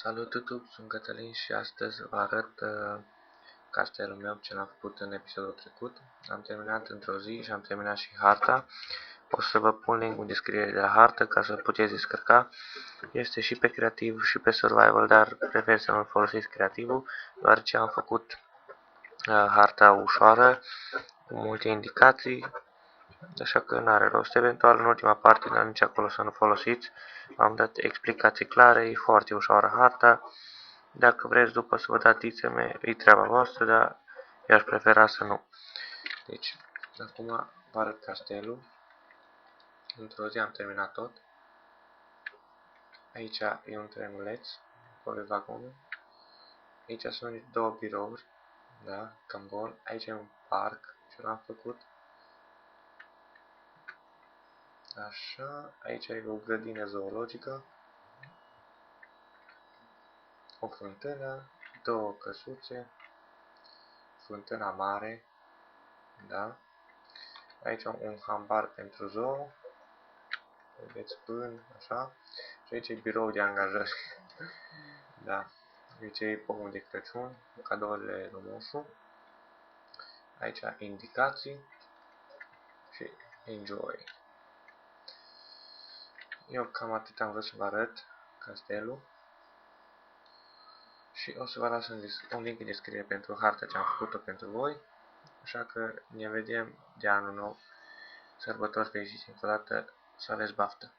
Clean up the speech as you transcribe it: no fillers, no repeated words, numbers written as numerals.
Salut YouTube, sunt Cătălin și astăzi vă arăt castelul meu ce l-am făcut în episodul trecut. Am terminat într-o zi și am terminat și harta. O să vă pun link în descriere de la hartă ca să puteți descărca. Este și pe creativ și pe survival, dar prefer să nu folosiți creativul, deoarece am făcut harta ușoară, cu multe indicații, așa că nu are rost. Eventual în ultima parte, dar nici acolo să nu folosiți. Am dat explicații clare, e foarte ușoară harta. Dacă vreți după să vă dați iteme, e treaba voastră, dar eu aș prefera să nu. Deci, acum vă arăt castelul. Într-o zi am terminat tot. Aici e un trenuleț, acolo e vagonul. Aici sunt două birouri, da, cam bun. Aici e un parc și l-am făcut. Așa, aici e o grădină zoologică. O fântână, două căsuțe, fântâna mare, da. Aici un hambar pentru zoo, vedeți pân, așa. Și aici e birou de angajări, da. Aici e pomul de Crăciun, cadourile lui Moșu. Aici indicații și enjoy. Eu cam atât am vrut să vă arăt castelul. Și o să vă las un link în descriere pentru harta ce am făcut-o pentru voi. Așa că ne vedem de anul nou. Sărbători fericite încă o dată, să aveți baftă!